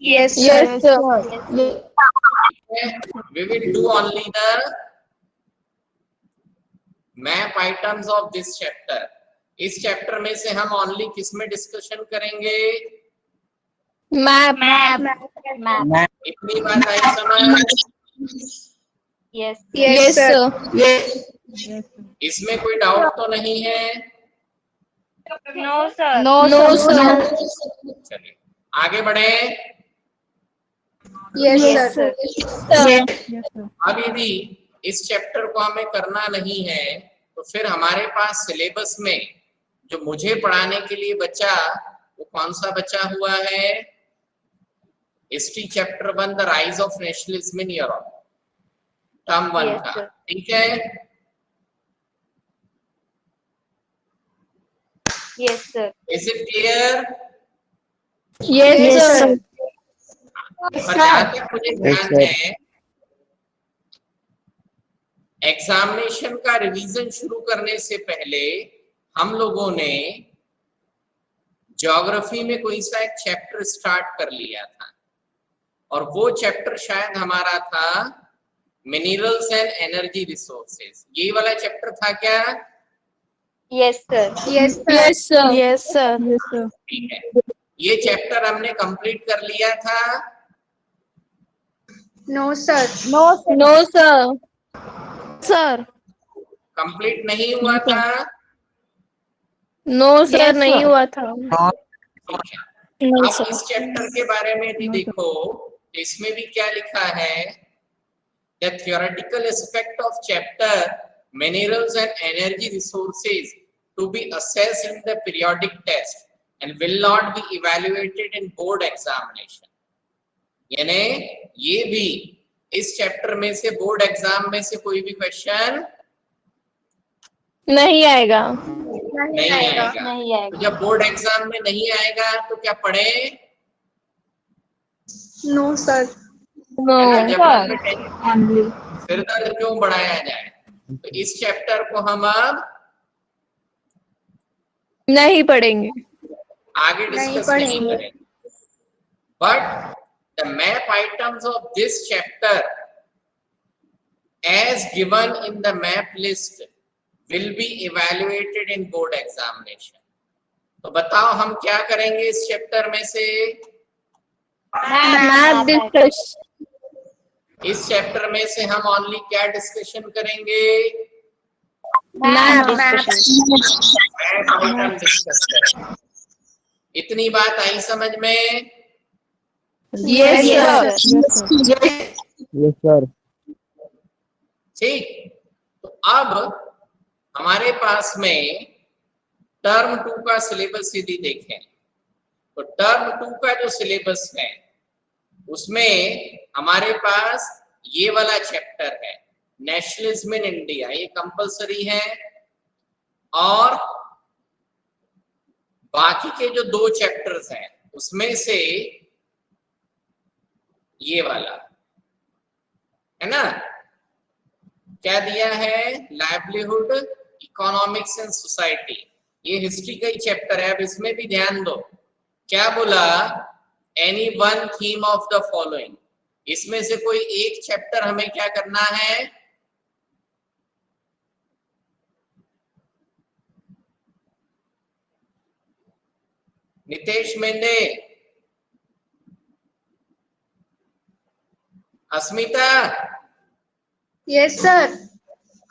Yes, Yes, sir. sir. We will do only the map items of this chapter. इस chapter में से हम only किस में डिस्कशन करेंगे? Map. Map. इतनी बात आई समझ? Yes, sir. Yes, Yes, sir. इसमें कोई डाउट तो नहीं है? No, sir. No, sir. चलिए आगे बढ़े। Yes, sir. Sir. अब यदि इस चैप्टर को हमें करना नहीं है तो फिर हमारे पास सिलेबस में जो मुझे पढ़ाने के लिए बचा वो कौन सा बचा हुआ है? History chapter 1 the rise of nationalism in Europe, term 1 Yes, का। sir. ठीक है, Yes, sir. Is it clear? Yes, sir. पर जहां तक मुझे ध्यान है, एग्जामिनेशन का रिवीजन शुरू करने से पहले हम लोगों ने ज्योग्राफी में कोई सा एक चैप्टर स्टार्ट कर लिया था और वो चैप्टर शायद हमारा था मिनरल्स एंड एनर्जी रिसोर्सेज। ये वाला चैप्टर था क्या? Yes, sir. Yes, sir. Yes, sir. ठीक है, ये चैप्टर हमने कंप्लीट कर लिया था? No, sir. No, sir. Sir. Complete नहीं हुआ था? No, sir. Yes, नहीं sir. हुआ था। ठीक है, No, अब sir. इस चैप्टर के बारे में यदि देखो तो इसमें भी क्या लिखा है? The theoretical aspect of chapter minerals and energy resources to be assessed in the periodic test and will not be evaluated in board examination। यानी ये भी इस चैप्टर में से बोर्ड एग्जाम में से कोई भी क्वेश्चन नहीं आएगा। नहीं आएगा। नहीं आएगा। तो जब बोर्ड एग्जाम में नहीं आएगा तो क्या पढ़े? No, sir. No. जब फिर दर्द क्यों बढ़ाया जाए? तो इस चैप्टर को हम अब नहीं पढ़ेंगे। आगे डिस्कस नहीं करेंगे। But the map items of this chapter as given in the map list will be evaluated in board examination। तो बताओ हम क्या करेंगे इस चैप्टर में से? Map discussion। इस चैप्टर में से हम ओनली क्या डिस्कशन करेंगे? Map मैप आइटम डिस्कस करेंगे। इतनी बात आई समझ में? Yes, Yes, sir. Yes, sir. ठीक, तो अब हमारे पास में टर्म 2 का सिलेबस यदि देखें तो टर्म 2 का जो सिलेबस है उसमें हमारे पास ये वाला चैप्टर है नेशनलिज्म इन इंडिया, ये कंपलसरी है। और बाकी के जो 2 चैप्टर्स हैं उसमें से ये वाला है ना, क्या दिया है? Livelihood, economics and society. ये हिस्ट्री का ही चैप्टर है। अब इसमें भी ध्यान दो, क्या बोला? Any one theme of the following. इसमें से कोई एक चैप्टर हमें क्या करना है? नितेश मेंढे, अस्मिता। Yes, sir.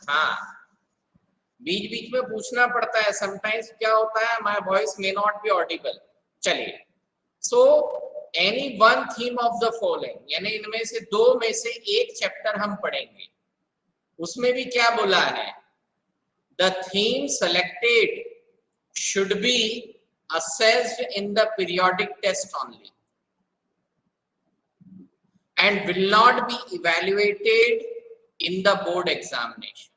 हाँ, बीच बीच में पूछना पड़ता है, समटाइम्स क्या होता है my voice may not be audible. चलिए, so any one theme of the following, यानी इनमें से 2 में से एक चैप्टर हम पढ़ेंगे। उसमें भी क्या बोला है? The theme selected should be assessed in the periodic test only and will not be evaluated in the board examination।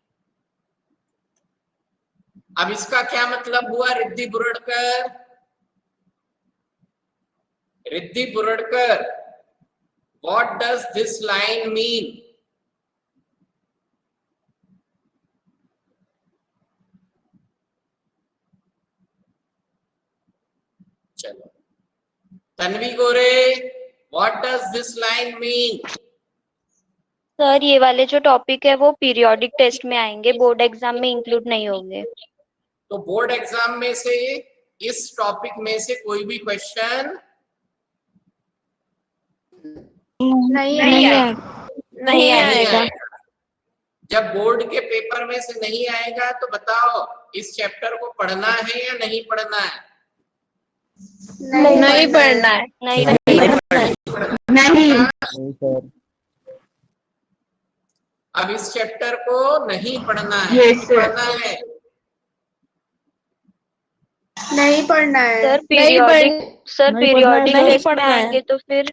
अब इसका क्या मतलब हुआ? Riddhi बुरड़कर, Riddhi बुरड़कर, what does this line mean? चलो, तन्वी गोरे, What does this line mean? Sir ये वाले जो topic है वो पीरियोडिक टेस्ट में आएंगे, बोर्ड एग्जाम में इंक्लूड नहीं होंगे। तो बोर्ड एग्जाम में से इस टॉपिक में से कोई भी क्वेश्चन नहीं नहीं आएगा। नहीं आएगा। जब बोर्ड के पेपर में से नहीं आएगा तो बताओ इस चैप्टर को पढ़ना है या नहीं पढ़ना है? नहीं पढ़ना है। नहीं नहीं। अब इस चैप्टर को नहीं पढ़ना है। Yes, sir. पढ़ना है। नहीं पढ़ना है। सर नहीं पीरियोडिक नहीं टेस्ट में पढ़ना है। आएंगे तो फिर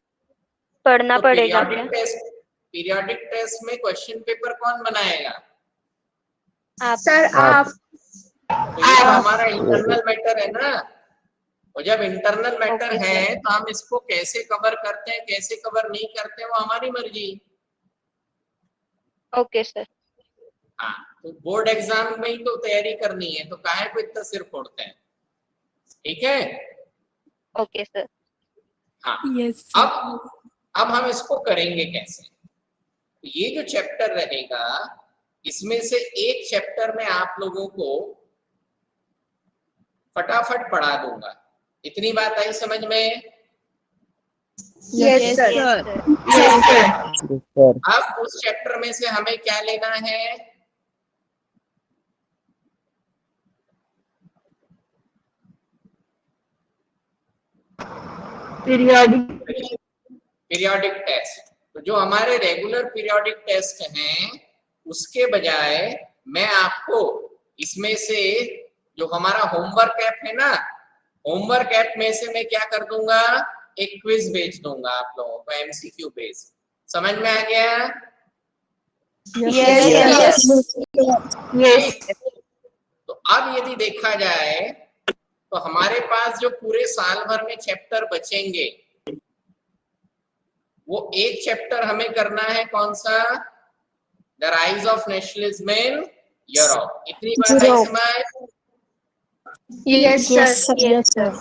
पढ़ना तो पड़ेगा क्या? पीरियोडिक टेस्ट में क्वेश्चन पेपर कौन बनाएगा? आप सर आप तो ये हमारा इंटरनल मैटर है ना। और जब इंटरनल मैटर Okay, है तो हम इसको कैसे कवर करते हैं कैसे कवर नहीं करते हैं वो हमारी मर्जी। Okay sir. हाँ, तो बोर्ड एग्जाम में ही तो तैयारी करनी है तो काहे को इतना सिर फोड़ते हैं? ठीक है। Okay sir. हाँ, यस। अब हम इसको करेंगे कैसे? ये जो चैप्टर रहेगा इसमें से एक चैप्टर में आप लोगों को फटाफट पढ़ा दूंगा। इतनी बात आई समझ में? Yes sir. अब उस चैप्टर में से हमें क्या लेना है? Periodic test. तो जो हमारे रेगुलर पीरियोडिक टेस्ट हैं उसके बजाय मैं आपको इसमें से जो हमारा होमवर्क ऐप है ना, होमवर्क ऐप में से मैं क्या कर दूंगा, एक क्विज भेज दूंगा आप लोगों को एमसीक्यू बेस्ड। समझ में आ गया? तो अब यदि देखा जाए तो हमारे पास जो पूरे साल भर में चैप्टर बचेंगे वो एक चैप्टर हमें करना है, कौन सा? The rise of nationalism in Europe. इतनी बात है समझ? Yes sir.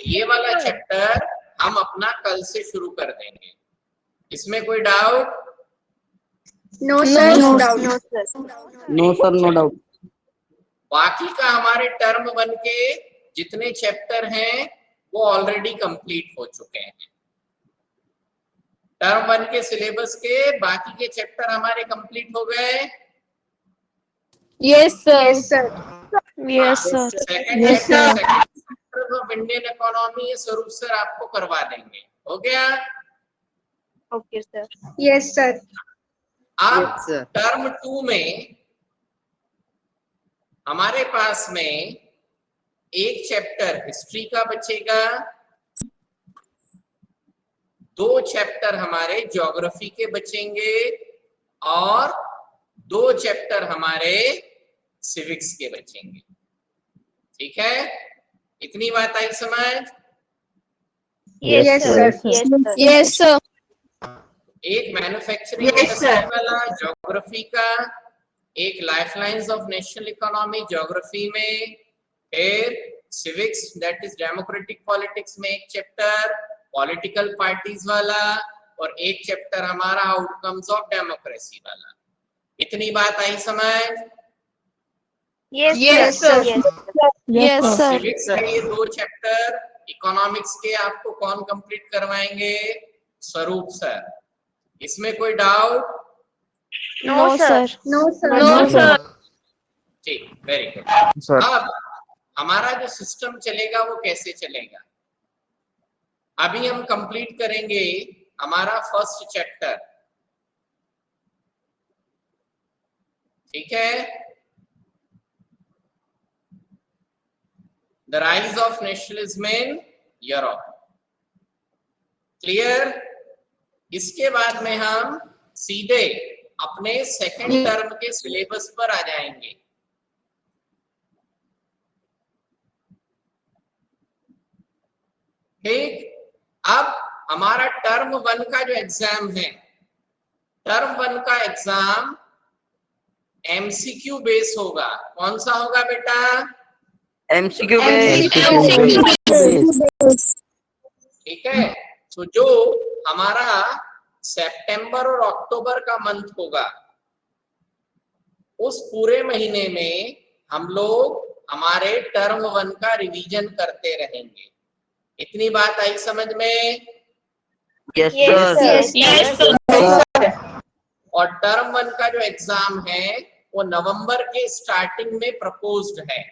ये वाला चैप्टर हम अपना कल से शुरू कर देंगे। इसमें कोई doubt? No sir. No doubt. No sir, no doubt. बाकी का हमारे टर्म 1 के जितने चैप्टर हैं वो ऑलरेडी कंप्लीट हो चुके हैं। टर्म 1 के सिलेबस के बाकी के चैप्टर हमारे कंप्लीट हो गए। Yes sir. Yes sir. Yes sir. Second chapter of Indian economy स्वरूप सर आपको करवा देंगे। हो गया? Okay sir. Yes sir. अब Yes, sir. टर्म 2 में हमारे पास में एक चैप्टर हिस्ट्री का बचेगा, 2 चैप्टर हमारे ज्योग्राफी के बचेंगे और 2 चैप्टर हमारे सिविक्स के बचेंगे। ठीक है? इतनी बात आई समझ? Yes sir. Yes sir. एक मैन्युफैक्चरिंग इंडस्ट्री वाला ज्योग्राफी का, एक lifelines of national economy geography में, फिर civics that is democratic politics में एक चैप्टर पॉलिटिकल पार्टीज वाला, और एक चैप्टर हमारा आउटकम्स ऑफ डेमोक्रेसी वाला। इतनी बात आई समझ? Yes sir. Yes sir. Civics के ये 2 चैप्टर, इकोनॉमिक्स के आपको कौन कंप्लीट करवाएंगे? स्वरूप सर। इसमें कोई doubt? No sir. No sir. No sir. ठीक, वेरी गुड। सर, अब हमारा जो सिस्टम चलेगा वो कैसे चलेगा? अभी हम कंप्लीट करेंगे हमारा फर्स्ट चैप्टर। ठीक है? The rise of nationalism in Europe. Clear? इसके बाद में हम सीधे अपने सेकंड टर्म के सिलेबस पर आ जाएंगे। ठीक? अब हमारा टर्म 1 का जो एग्जाम है, टर्म 1 का एग्जाम एमसीक्यू बेस होगा। कौन सा होगा बेटा? एमसीक्यू ठीक है? तो जो हमारा सितंबर और अक्टूबर का मंथ होगा, उस पूरे महीने में हम लोग हमारे टर्म 1 का रिवीजन करते रहेंगे। इतनी बात आई समझ में? Yes, Yes, sir. sir. और टर्म 1 का जो एग्जाम है वो नवंबर के स्टार्टिंग में प्रपोज्ड है,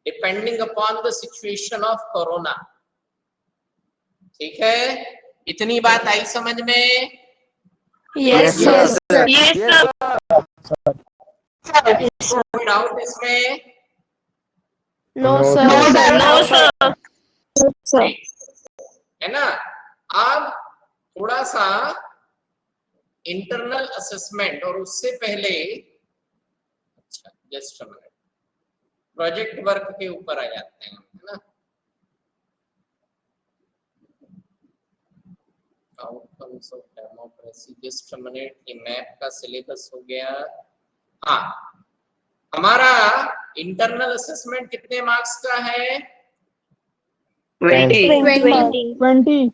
depending upon the situation of corona. ठीक है, इतनी बात आई समझ में? Yes, sir. Yes, sir. Yes, sir. कोई डाउट इसमें? No, sir. No, sir. है ना? अब थोड़ा सा इंटरनल असेसमेंट और उससे पहले, अच्छा जस्ट मिनट, प्रोजेक्ट वर्क के ऊपर आ जाते हैं, है ना? Outcomes of democracy, just minute, ये मैप का सिलेबस हो गया। हाँ, हमारा इंटरनल असेसमेंट कितने मार्क्स का है? 20. 20.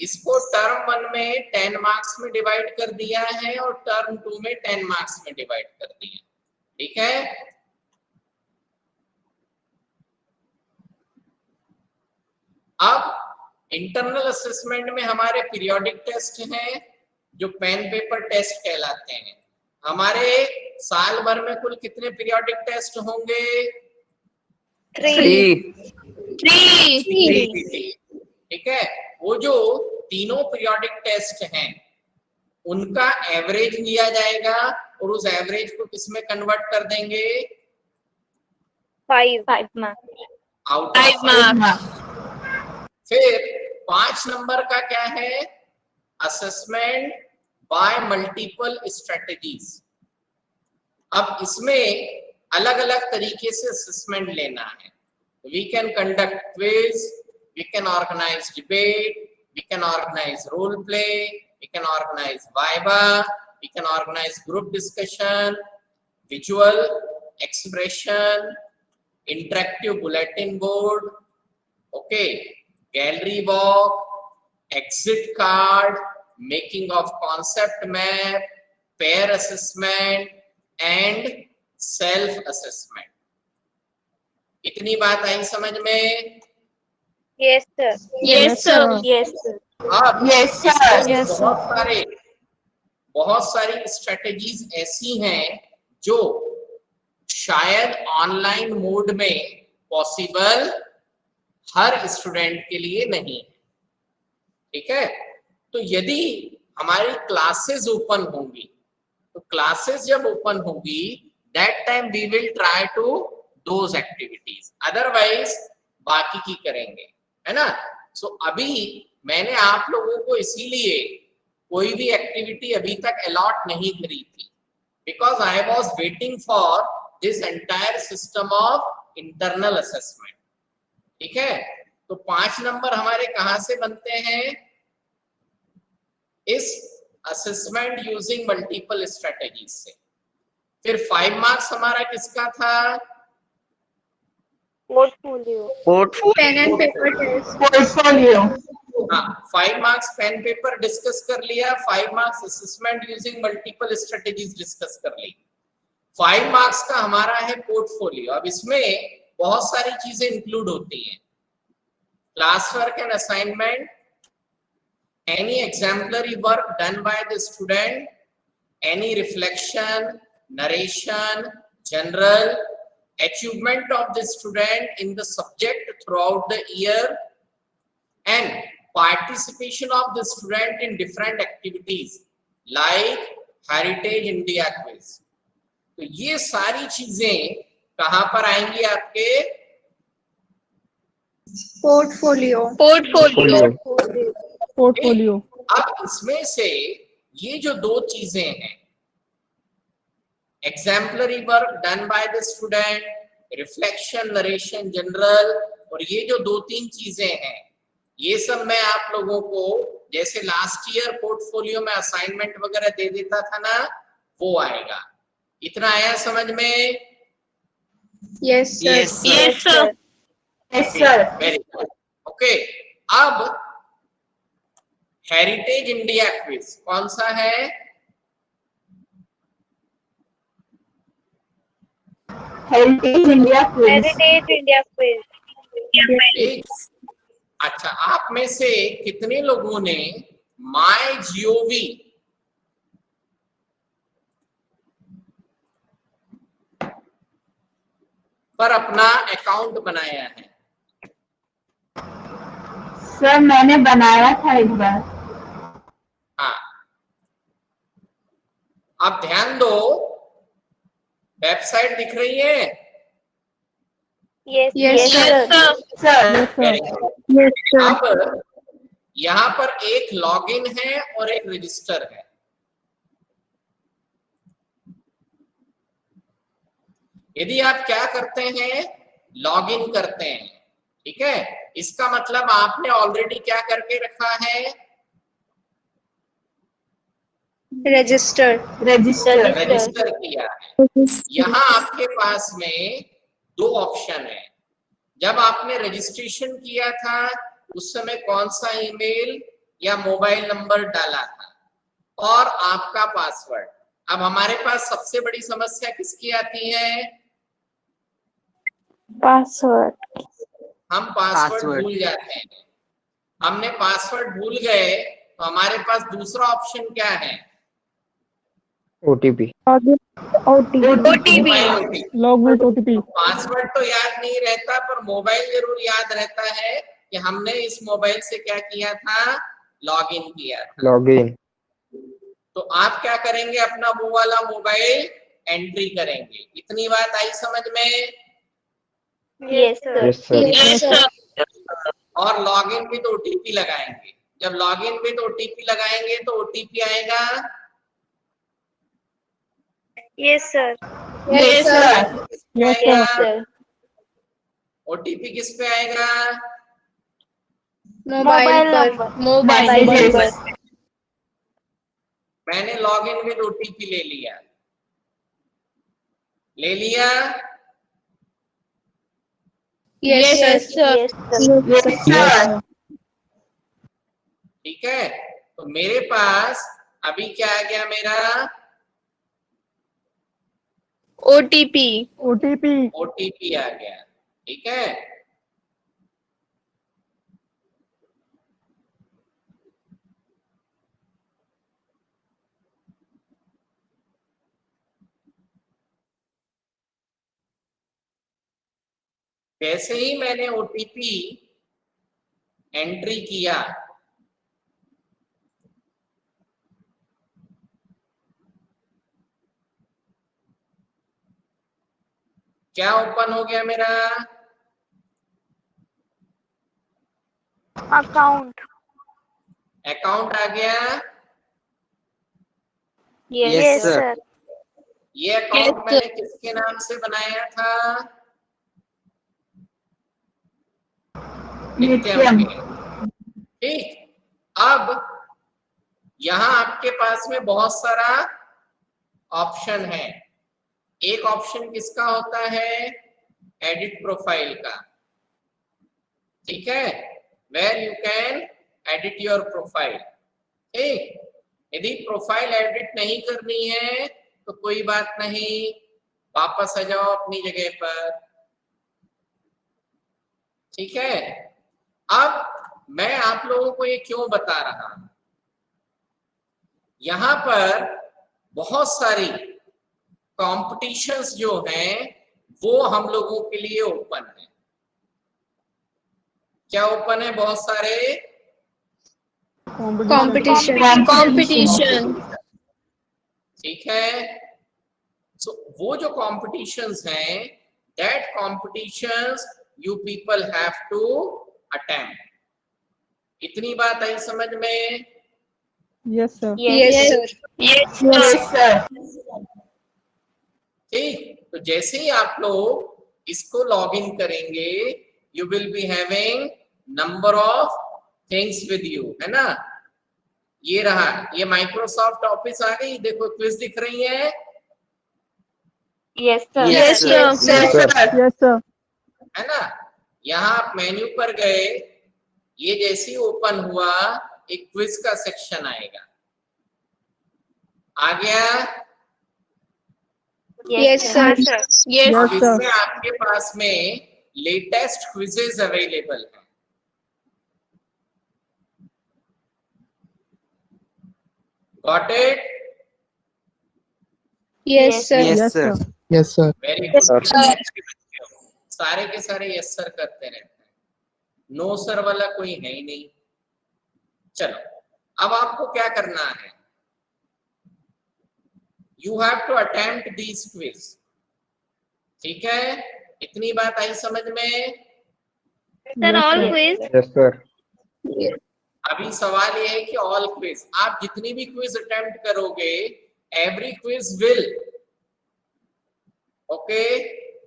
इसको टर्म 1 में 10 मार्क्स में डिवाइड कर दिया है और टर्म 2 में 10 मार्क्स में डिवाइड कर दिया। ठीक है, अब इंटरनल असेसमेंट में हमारे पीरियोडिक टेस्ट हैं जो पेन पेपर टेस्ट कहलाते हैं। हमारे साल भर में कुल कितने पीरियोडिक टेस्ट होंगे? 3. 3. ठीक है, वो जो तीनों पीरियोडिक टेस्ट हैं उनका एवरेज लिया जाएगा और उस एवरेज को किसमें कन्वर्ट कर देंगे? 5 marks. Out 5 marks. फिर 5 नंबर का क्या है? Assessment by multiple strategies. अब इसमें अलग अलग तरीके से असेसमेंट लेना है। We can conduct quiz, we can organize debate, we can organize role play, we can organize viva, we can organize group discussion, visual expression, interactive bulletin board, okay, gallery walk, exit card, making of concept map, pair assessment and self assessment। इतनी बात आई समझ में? Yes, sir. Yes, sir. Yes, sir. अब Yes, sir. इसमें Yes, sir. बहुत सारी strategies ऐसी हैं जो शायद ऑनलाइन मोड में पॉसिबल हर स्टूडेंट के लिए नहीं है। ठीक है, तो यदि हमारी क्लासेस ओपन होंगी, तो क्लासेस जब ओपन होगी that time we will try to those activities, otherwise बाकी की करेंगे, है ना? सो अभी मैंने आप लोगों को इसीलिए कोई भी एक्टिविटी अभी तक अलॉट नहीं करी थी, because I was waiting for this entire system of internal assessment. ठीक है, तो 5 नंबर हमारे कहां से बनते हैं? इस असेसमेंट यूजिंग मल्टीपल स्ट्रेटजीज से। फिर 5 मार्क्स हमारा किसका था? Portfolio. Pen and paper test. Portfolio. हाँ, 5 मार्क्स पेन पेपर डिस्कस कर लिया, 5 marks assessment using multiple strategies discuss कर ली। 5 मार्क्स का हमारा है पोर्टफोलियो। अब इसमें बहुत सारी चीजें इंक्लूड होती हैं, class work and assignment, any exemplary work done by the student, any reflection, narration, general achievement of the student in the subject throughout the year, and participation of the student in different activities like Heritage India Quiz। तो ये सारी चीजें कहां पर आएंगी आपके? Portfolio. Portfolio. अब इसमें से ये जो 2 चीजें हैं, exemplary work done by the student, reflection, narration, general, और ये जो 2-3 चीजें हैं, ये सब मैं आप लोगों को जैसे लास्ट ईयर पोर्टफोलियो में असाइनमेंट वगैरह दे देता था ना, वो आएगा। इतना आया समझ में? Yes, sir. Yes, sir. Very good. Okay, अब हेरिटेज इंडिया क्विज कौन सा है? Heritage India quiz. Heritage India quiz. अच्छा, आप में से कितने लोगों ने माई जीओवी पर अपना अकाउंट बनाया है? सर मैंने बनाया था एक बार। हाँ, अब ध्यान दो, वेबसाइट दिख रही है? Yes Yes, sir. Sir Very good. Yes, sir. अब यहाँ पर एक लॉगिन है और एक रजिस्टर है। यदि आप क्या करते हैं, लॉगिन करते हैं, ठीक है, इसका मतलब आपने ऑलरेडी क्या करके रखा है? Register. रजिस्टर। रजिस्टर किया है। यहाँ आपके पास में दो ऑप्शन है। जब आपने रजिस्ट्रेशन किया था उस समय कौन सा ईमेल या मोबाइल नंबर डाला था और आपका पासवर्ड। अब हमारे पास सबसे बड़ी समस्या किसकी आती है? पासवर्ड। हम पासवर्ड पासवर्ड। भूल जाते हैं। हमने पासवर्ड भूल गए तो हमारे पास दूसरा ऑप्शन क्या है? OTP। Mobile OTP। Log OTP। Password तो याद नहीं रहता पर मोबाइल जरूर याद रहता है कि हमने इस मोबाइल से क्या किया था, लॉगिन किया था। लॉगिन। तो आप क्या करेंगे, अपना वो वाला मोबाइल एंट्री करेंगे। इतनी बात आई समझ में? Yes sir. Yes sir. Yes, sir. और लॉगिन विद ओटीपी लगाएंगे। जब लॉगिन विद ओटीपी लगाएंगे तो ओटीपी आएगा। Yes sir. Yes, sir. Yes, sir. Yes sir. OTP किस पे आएगा? Mobile पर. Mobile. Mobile पर। मैंने लॉगिन विद ओटीपी ले लिया। ले लिया? Yes, sir. Yes sir. Yes sir. ठीक है, तो मेरे पास अभी क्या आ गया, मेरा OTP. OTP। ओटीपी आ गया। ठीक है, जैसे ही मैंने ओटीपी एंट्री किया, क्या ओपन हो गया मेरा? अकाउंट। अकाउंट आ गया। Yes sir. सर। ये अकाउंट मैंने किसके नाम से बनाया था? नित्यम के। ठीक, अब यहाँ आपके पास में बहुत सारा ऑप्शन है। एक ऑप्शन किसका होता है? एडिट प्रोफाइल का। ठीक है, where you can edit your profile. ठीक, यदि प्रोफाइल एडिट नहीं करनी है तो कोई बात नहीं, वापस आ जाओ अपनी जगह पर। ठीक है, अब मैं आप लोगों को ये क्यों बता रहा हूं, यहाँ पर बहुत सारी कॉम्पिटिशन्स जो हैं वो हम लोगों के लिए ओपन है। क्या ओपन है? बहुत सारे Competition. ठीक है, सो वो जो कॉम्पिटिशन्स हैं, that competitions you people have to attempt. इतनी बात आई समझ में? Yes, sir. Yes, sir. Yes sir. ठीक, तो जैसे ही आप लोग इसको लॉग इन करेंगे, you will be having number of things with you, है ना? ये रहा, ये माइक्रोसॉफ्ट ऑफिस आ गई, देखो क्विज दिख रही है। Yes sir. Yes, sir. Yes, sir. है ना? यहाँ आप मेन्यू पर गए, ये जैसे ही ओपन हुआ एक क्विज का सेक्शन आएगा। आ गया? Yes, sir. Yes. अब Yes, sir. इसमें आपके पास में लेटेस्ट क्विजेज अवेलेबल हैं। Got it? Yes, sir. Yes, sir. Yes, sir. Very good. Sir. सारे के सारे यस सर करते रहते हैं, नो सर वाला कोई है ही नहीं। चलो अब आपको क्या करना है, you have to attempt these quiz. ठीक है, इतनी बात आई समझ में? Sir all quiz. Yes, sir. अभी सवाल ये है कि ऑल क्विज, आप जितनी भी क्विज अटेम्प्ट करोगे, every quiz will okay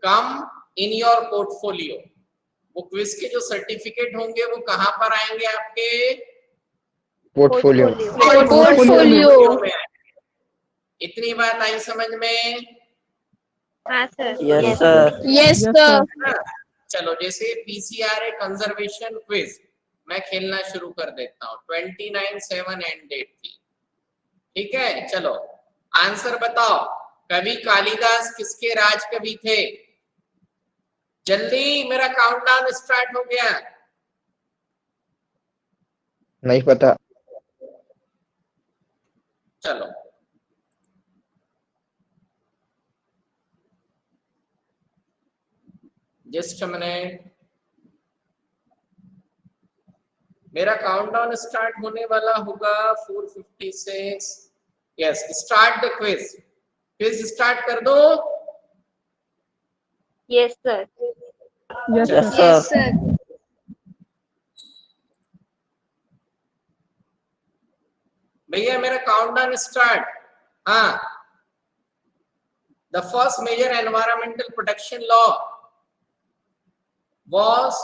come in your portfolio. वो क्विज के जो सर्टिफिकेट होंगे वो कहां पर आएंगे आपके? Portfolio. Portfolio. में आएंगे। इतनी बात आई समझ में? हाँ sir. Yes, sir. Yes, Yes, sir. sir. चलो जैसे पीसीआरए कंजर्वेशन क्विज मैं खेलना शुरू कर देता हूँ। 29/7 एंड डेट थी। ठीक है, चलो आंसर बताओ। कवि कालिदास किसके राज कवि थे? जल्दी, मेरा काउंटडाउन स्टार्ट हो गया। नहीं पता। चलो जस्ट मिनट, मेरा काउंटडाउन स्टार्ट होने वाला होगा 4:56। Yes, start the quiz. Quiz start कर दो। Yes sir. Yes, Yes, sir. Yes, sir. भैया मेरा काउंटडाउन स्टार्ट। हाँ, the first major environmental protection law was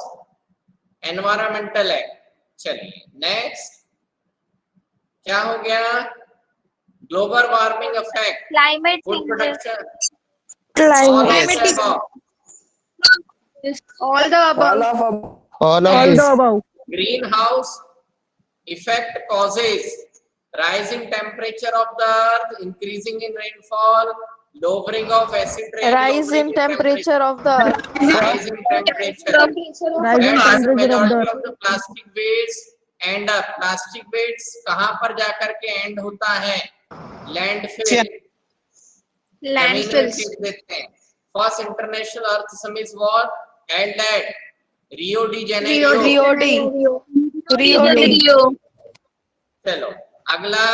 environmental act. चलिए नेक्स्ट क्या हो गया? Global warming effect, climate food change. Production, Climatic. All the above. All of All this. the above. Green house effect causes rising temperature of the earth, increasing in rainfall, lowering of acid rain, Rise lowering in temperature of the earth. rise in temperature. Rising That is, temperature of the majority of the plastic waste end up, plastic waste कहाँ पर जाकर के end होता है? Landfill, जमीन में Landfills. फेंक देते हैं। First International Earth Summit was held at Rio de Janeiro. Rio de चलो अगला,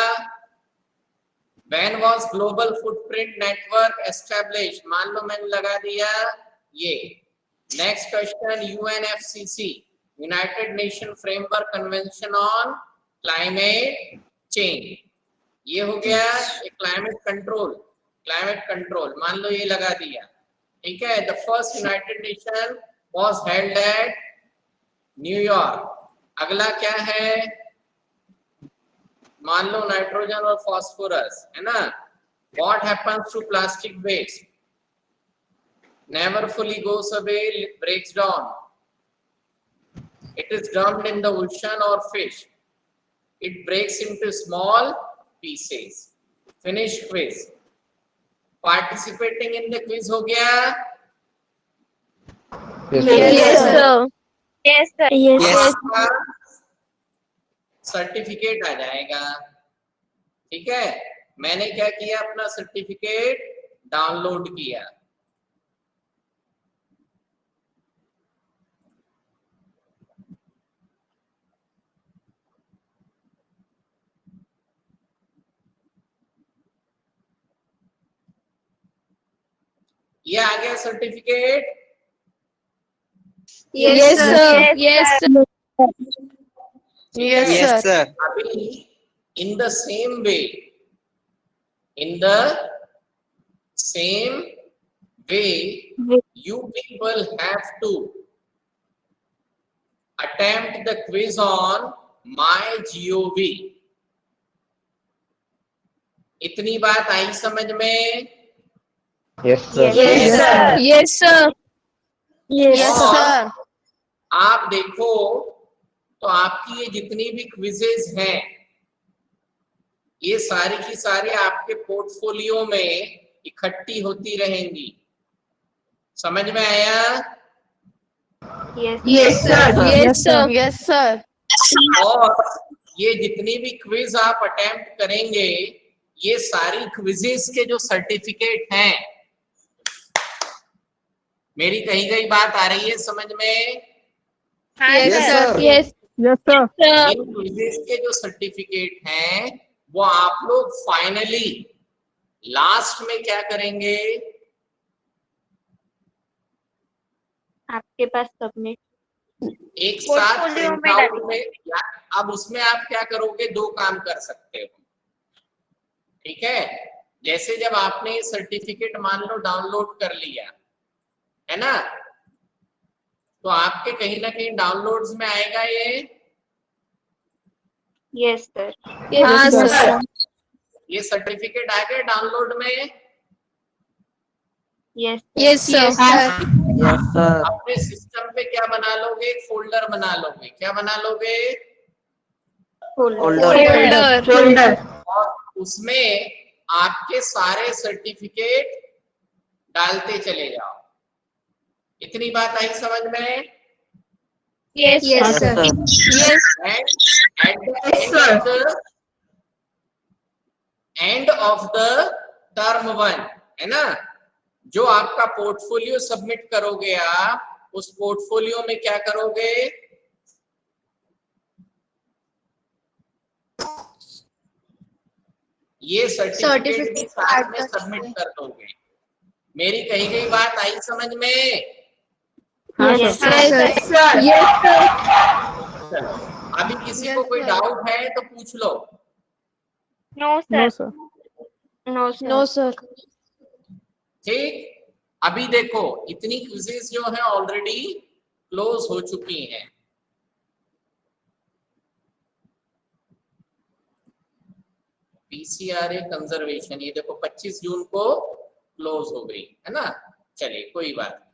when was global footprint network established? मान लो मैंने लगा दिया ये। Next question, UNFCCC, United nation framework convention on climate change. ये हो गया क्लाइमेट कंट्रोल, मान लो ये लगा दिया। ठीक है, the first United nation was held at New York. अगला क्या है? मान लो नाइट्रोजन और फास्फोरस है ना। What happens to plastic waste? Never fully goes away, breaks down, it is dumped in the ocean और fish, it breaks into small pieces. Finish quiz. Participating in the quiz हो गया? Yes, sir. Yes sir. आपका certificate आ जाएगा। ठीक है, मैंने क्या किया, अपना सर्टिफिकेट डाउनलोड किया। ये आ गया certificate. Yes, sir. Yes, sir. Yes, sir. अभी in the same way, you people have to attempt the quiz on MyGov। इतनी बात आई समझ में? Yes, sir. Yes, sir. Yes, sir. Yes, sir. आप देखो तो आपकी ये जितनी भी क्विजेज हैं ये सारी की सारी आपके पोर्टफोलियो में इकट्ठी होती रहेंगी। समझ में आया? Yes. Yes, sir. Yes, sir. Yes, sir. और ये जितनी भी क्विज आप अटेम्प्ट करेंगे ये सारी क्विजेस के जो सर्टिफिकेट हैं, मेरी कही गई बात आ रही है समझ में? Yes, sir. sir. Yes, Yes, sir. sir. इन क्विजेस के जो सर्टिफिकेट हैं वो आप लोग फाइनली लास्ट में क्या करेंगे? आपके पास सबमिट एक साथ Portfolio में प्रिंट आउट डालेंगे। में। अब उसमें आप क्या करोगे? दो काम कर सकते हो, ठीक है? जैसे जब आपने ये सर्टिफिकेट मान लो डाउनलोड कर लिया है ना, तो आपके कहीं ना कहीं डाउनलोड्स में आएगा ये। Yes sir. हाँ, sir. sir. ये सर्टिफिकेट आ गया डाउनलोड में। Yes Yes, sir. Yes, sir. अपने सिस्टम पे क्या बना लोगे? एक फोल्डर बना लोगे। क्या बना लोगे? Folder. Folder. Folder. और उसमें आपके सारे सर्टिफिकेट डालते चले जाओ। इतनी बात आई समझ में? Yes, Yes, sir. sir. Yes, end of the term 1 है ना, जो आपका पोर्टफोलियो सबमिट करोगे आप, उस पोर्टफोलियो में क्या करोगे? ये सर्टिफिकेट भी साथ में सबमिट कर दोगे। मेरी कही गई बात आई समझ में? Yes sir. Yes, sir. Yes, sir. चलो, अभी किसी को कोई डाउट है तो पूछ लो। No No, sir. sir. No sir. No, sir. ठीक, अभी देखो इतनी क्विजेस जो है ऑलरेडी क्लोज हो चुकी हैं। पीसीआरए कंजर्वेशन ये देखो 25 जून को क्लोज हो गई है ना। चलिए कोई बात नहीं।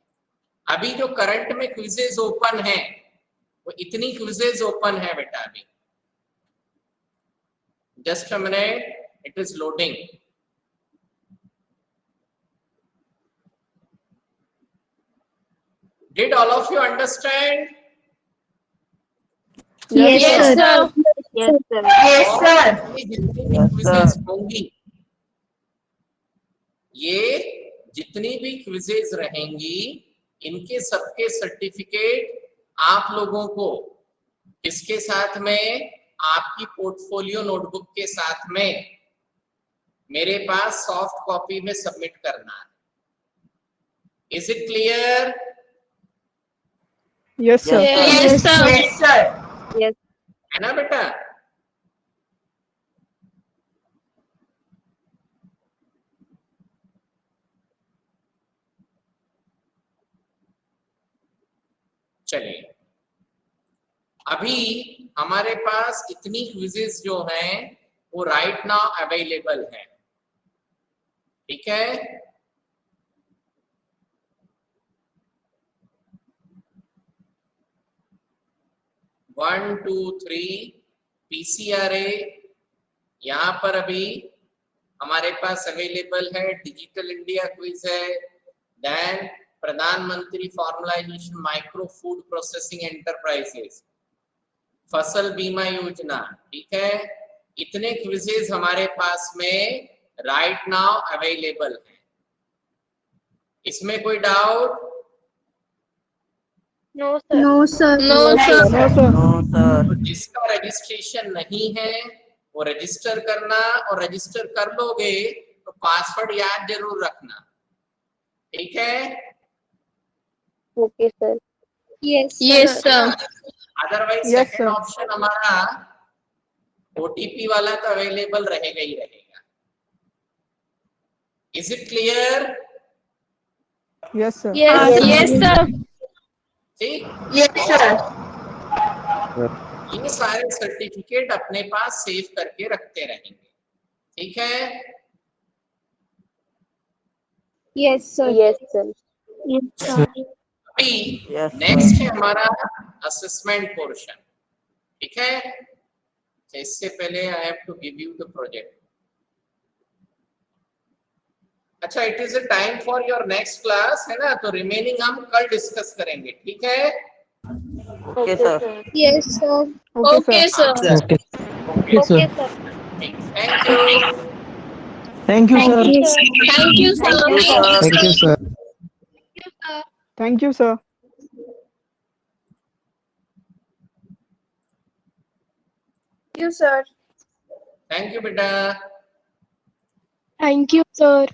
अभी जो करंट में क्विजेस ओपन है वो इतनी क्विजेस ओपन है बेटा अभी। Just a minute, it is loading. Did all of you understand? Yes, sir. Yes sir. Yes, sir. ये जितनी भी क्विजेस होंगी, ये जितनी भी क्विजेस रहेंगी, इनके सबके सर्टिफिकेट आप लोगों को इसके साथ में, आपकी पोर्टफोलियो नोटबुक के साथ में मेरे पास सॉफ्ट कॉपी में सबमिट करना है। Is it clear? Yes, sir. Yes, sir. Yes, sir. Yes है ना बेटा? चलिए, अभी हमारे पास इतनी क्विजेस जो हैं वो राइट नाउ अवेलेबल है, ठीक है? वन टू थ्री पीसीआरए यहाँ पर अभी हमारे पास अवेलेबल है। डिजिटल इंडिया क्विज है, देन प्रधानमंत्री formalisation micro food processing enterprises, फसल बीमा योजना, ठीक है? इतने क्विजेस हमारे पास में राइट नाउ अवेलेबल है। इसमें कोई doubt? No sir. No, sir. No, sir. No, sir. तो जिसका रजिस्ट्रेशन नहीं है वो रजिस्टर करना, और रजिस्टर कर लोगे तो पासवर्ड याद जरूर रखना, ठीक है? Okay sir. Yes, sir. Otherwise Yes, second sir. Option हमारा ओटीपी वाला तो अवेलेबल रहेगा ही रहेगा। Is it clear? Yes, sir. Yes, sir. ठीक, Yes, sir. ये सारे सर्टिफिकेट अपने पास सेव करके रखते रहेंगे, ठीक है? Yes, sir. Yes sir. अभी नेक्स्ट है हमारा असेसमेंट पोर्शन। ठीक है, इससे पहले I have to give you the project. अच्छा, it is a time for your next class है ना, तो रिमेनिंग हम कल डिस्कस करेंगे, ठीक है? Okay sir. Yes, sir. Okay, sir. Okay. Okay sir. Thank you. Thank you, sir. Thank you, sir. Thank you, sir. Thank you, sir. Thank you, sir. Thank you, sir. Thank you बेटा। Thank you, sir.